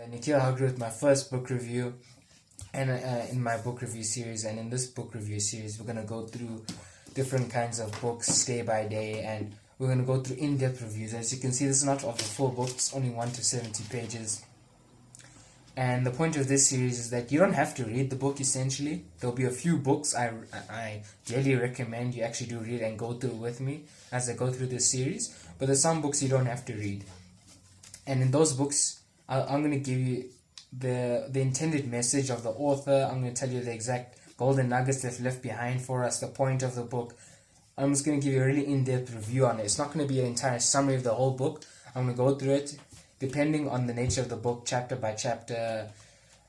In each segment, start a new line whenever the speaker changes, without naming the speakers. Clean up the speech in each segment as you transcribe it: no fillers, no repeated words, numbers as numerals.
Nikhil Hagru with my first book review, and in my book review series. And in this book review series, we're gonna go through different kinds of books day by day, and we're gonna go through in-depth reviews. As you can see, this is not of the full book; it's only 1 to 70 pages. And the point of this series is that you don't have to read the book. Essentially, there'll be a few books I really recommend you actually do read and go through with me as I go through this series. But there's some books you don't have to read, and in those books, I'm going to give you the intended message of the author. I'm going to tell you the exact golden nuggets they've left behind for us, the point of the book. I'm just going to give you a really in-depth review on it. It's not going to be an entire summary of the whole book. I'm going to go through it depending on the nature of the book, chapter by chapter.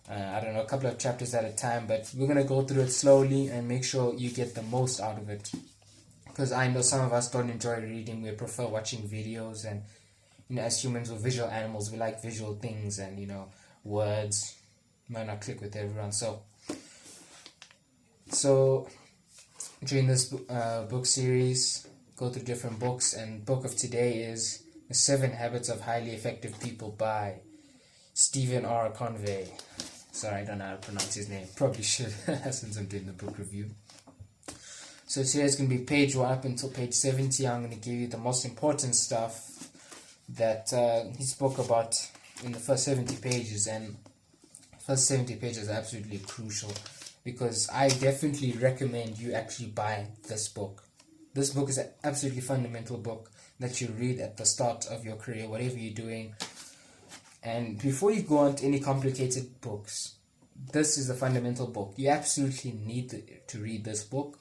I don't know, a couple of chapters at a time, but we're going to go through it slowly and make sure you get the most out of it. Because I know some of us don't enjoy reading. We prefer watching videos, and as humans, we're visual animals. We like visual things, and words might not click with everyone. So during this book series, go through different books, and book of today is The 7 Habits of Highly Effective People by Stephen R. Convey. Sorry, I don't know how to pronounce his name. Probably should since I'm doing the book review. So today's going to be page 1 up until page 70. I'm going to give you the most important stuff that he spoke about in the first 70 pages, and first 70 pages are absolutely crucial because I definitely recommend you actually buy this book. This book is an absolutely fundamental book that you read at the start of your career, whatever you're doing. And before you go on to any complicated books, this is the fundamental book. You absolutely need to read this book.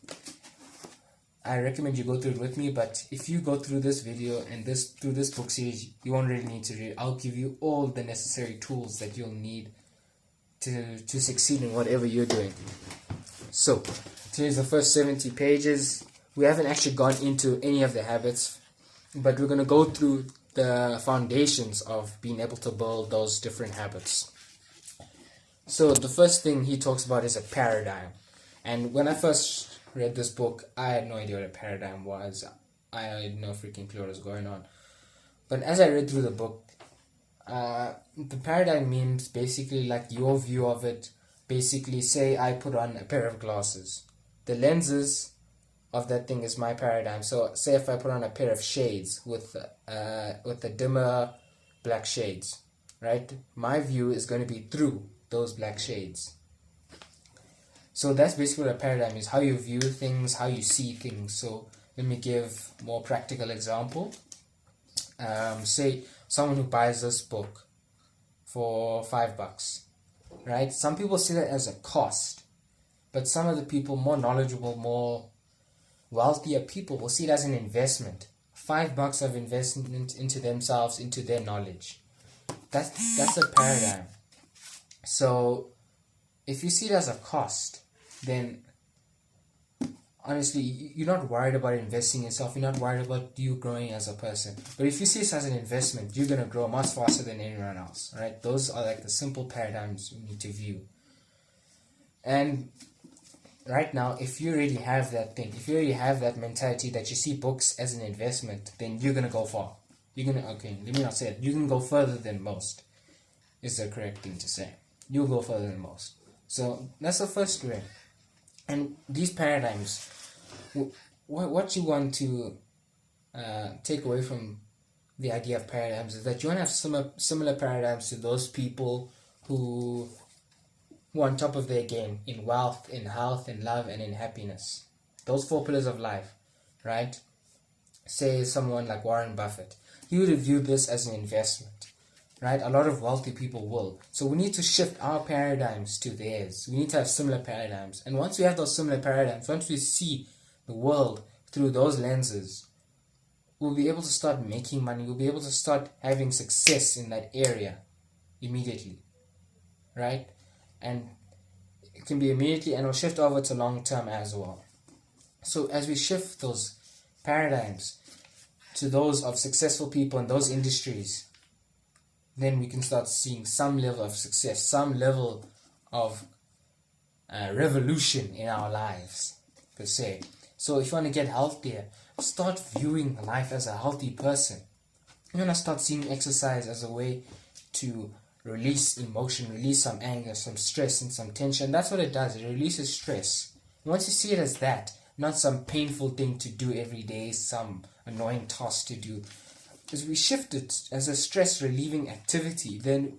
I recommend you go through it with me, but if you go through this video and through this book series, you won't really need to read. I'll give you all the necessary tools that you'll need to succeed in whatever you're doing. So, today's the first 70 pages. We haven't actually gone into any of the habits, but we're going to go through the foundations of being able to build those different habits. So, the first thing he talks about is a paradigm. And when I first read this book, I had no idea what a paradigm was. I had no freaking clue what was going on. But as I read through the book, the paradigm means basically like your view of it. Basically, say I put on a pair of glasses. The lenses of that thing is my paradigm. So say if I put on a pair of shades with the dimmer black shades, right? My view is going to be through those black shades. So that's basically what a paradigm is, how you view things, how you see things. So let me give a more practical example. Say someone who buys this book for $5, right? Some people see that as a cost, but some of the people, more knowledgeable, more wealthier people, will see it as an investment. $5 of investment into themselves, into their knowledge. That's a paradigm. So if you see it as a cost, then honestly, you're not worried about investing in yourself. You're not worried about you growing as a person. But if you see this as an investment, you're going to grow much faster than anyone else, right? Those are like the simple paradigms you need to view. And right now, if you already have that thing, if you already have that mentality that you see books as an investment, then you're going to go far. Let me not say it. You can go further than most, is the correct thing to say. You'll go further than most. So that's the first way. And these paradigms, what you want to take away from the idea of paradigms is that you want to have similar paradigms to those people who are on top of their game in wealth, in health, in love, and in happiness. Those 4 pillars of life, right? Say someone like Warren Buffett. He would have viewed this as an investment. Right? A lot of wealthy people will. So we need to shift our paradigms to theirs. We need to have similar paradigms. And once we have those similar paradigms, once we see the world through those lenses, we'll be able to start making money. We'll be able to start having success in that area immediately. Right? And it can be immediately, and it'll shift over to long term as well. So as we shift those paradigms to those of successful people in those industries, then we can start seeing some level of success, some level of revolution in our lives, per se. So if you want to get healthier, start viewing life as a healthy person. You want to start seeing exercise as a way to release emotion, release some anger, some stress, and some tension. That's what it does. It releases stress. Once you see it as that, not some painful thing to do every day, some annoying task to do, as we shift it as a stress relieving activity, then it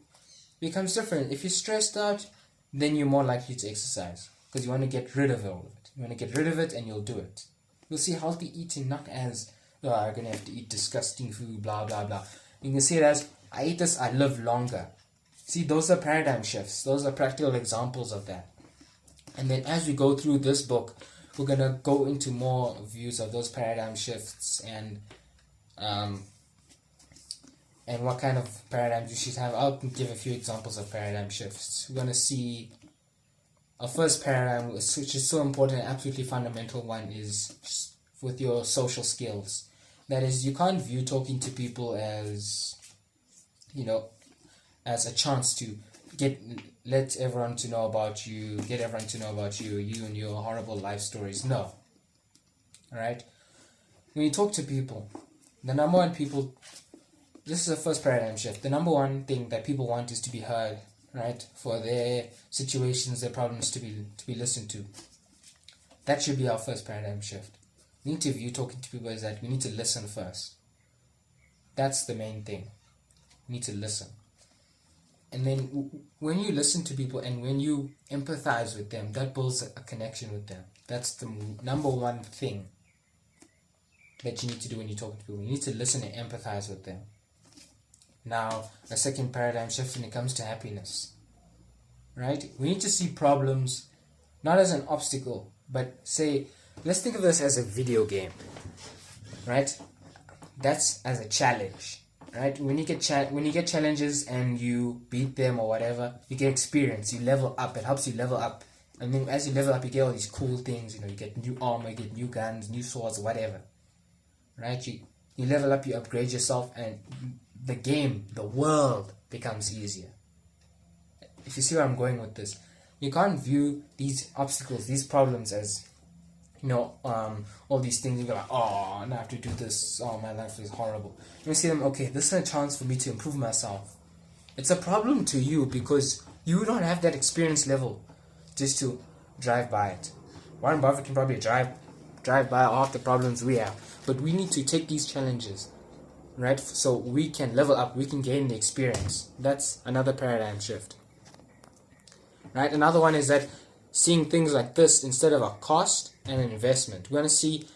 becomes different. If you're stressed out, then you're more likely to exercise because you want to get rid of all of it. You want to get rid of it and you'll do it. You'll see healthy eating not as, oh, I'm going to have to eat disgusting food, blah, blah, blah. You can see it as, I eat this, I live longer. See, those are paradigm shifts. Those are practical examples of that. And then as we go through this book, we're going to go into more views of those paradigm shifts and what kind of paradigms you should have. I'll give a few examples of paradigm shifts. We're going to see our first paradigm, which is so important, absolutely fundamental one, is with your social skills. That is, you can't view talking to people as, as a chance to let everyone to know about you, get everyone to know about you and your horrible life stories. No. Alright? When you talk to people, the number one this is the first paradigm shift. The number one thing that people want is to be heard, right? For their situations, their problems to be listened to. That should be our first paradigm shift. We need to view talking to people as that we need to listen first. That's the main thing. We need to listen. And then when you listen to people and when you empathize with them, that builds a connection with them. That's the number one thing that you need to do when you're talking to people. You need to listen and empathize with them. Now, a second paradigm shift when it comes to happiness. Right? We need to see problems not as an obstacle, but let's think of this as a video game. Right? That's as a challenge. Right? When you get challenges and you beat them or whatever, you get experience, you level up. It helps you level up. And then as you level up, you get all these cool things. You get new armor, you get new guns, new swords, whatever. Right? You level up, you upgrade yourself, and the game, the world becomes easier. If you see where I'm going with this, you can't view these obstacles, these problems as, all these things. You go like, oh, now I have to do this. Oh, my life is horrible. You see them, okay, this is a chance for me to improve myself. It's a problem to you because you don't have that experience level just to drive by it. Warren Buffett can probably drive by half the problems we have, but we need to take these challenges, right? So we can level up, we can gain the experience. That's another paradigm shift, right? Another one is that seeing things like this instead of a cost and an investment. We want to see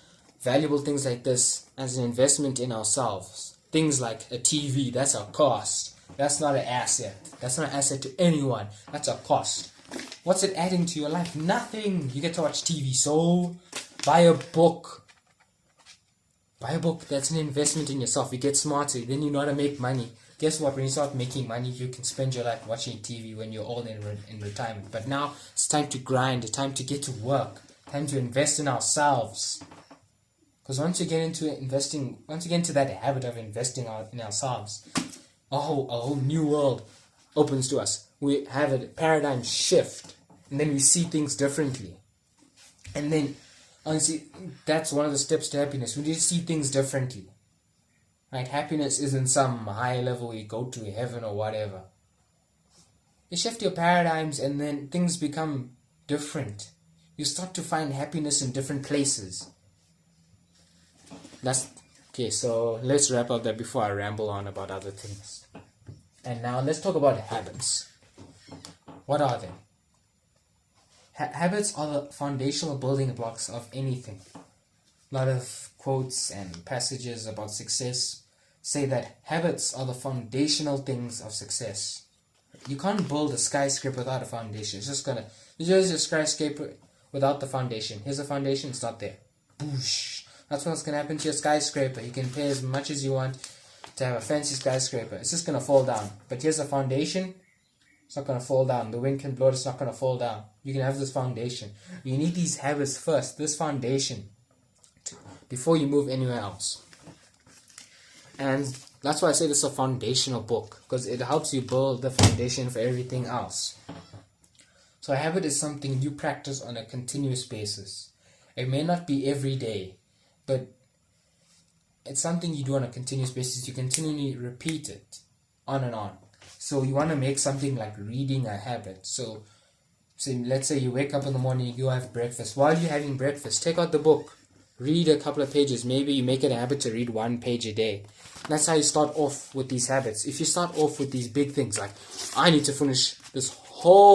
valuable things like this as an investment in ourselves. Things like a TV, that's a cost. That's not an asset. That's not an asset to anyone. That's a cost. What's it adding to your life? Nothing. You get to watch TV. So buy a book. Buy a book. That's an investment in yourself. You get smarter. Then you know how to make money. Guess what? When you start making money, you can spend your life watching TV when you're old in retirement. But now it's time to grind. It's time to get to work. Time to invest in ourselves. Because once you get into that habit of investing in ourselves, a whole new world opens to us. We have a paradigm shift, and then we see things differently. And then, honestly, that's one of the steps to happiness. We need to see things differently. Right? Happiness isn't some high level where you go to heaven or whatever. You shift your paradigms, and then things become different. You start to find happiness in different places. Okay, so let's wrap up that before I ramble on about other things. And now let's talk about habits. What are they? Habits are the foundational building blocks of anything. A lot of quotes and passages about success say that habits are the foundational things of success. You can't build a skyscraper without a foundation. It's just a skyscraper without the foundation. Here's the foundation, it's not there. Boosh. That's what's going to happen to your skyscraper. You can pay as much as you want to have a fancy skyscraper. It's just going to fall down. But here's the foundation. It's not going to fall down. The wind can blow it. It's not going to fall down. You can have this foundation. You need these habits first. This foundation. Before you move anywhere else. And that's why I say this is a foundational book. Because it helps you build the foundation for everything else. So a habit is something you practice on a continuous basis. It may not be every day. But it's something you do on a continuous basis. You continually repeat it on and on. So you want to make something like reading a habit. So let's say you wake up in the morning, you have breakfast. While you're having breakfast, take out the book, read a couple of pages. Maybe you make it a habit to read 1 page a day. That's how you start off with these habits. If you start off with these big things like, I need to finish this whole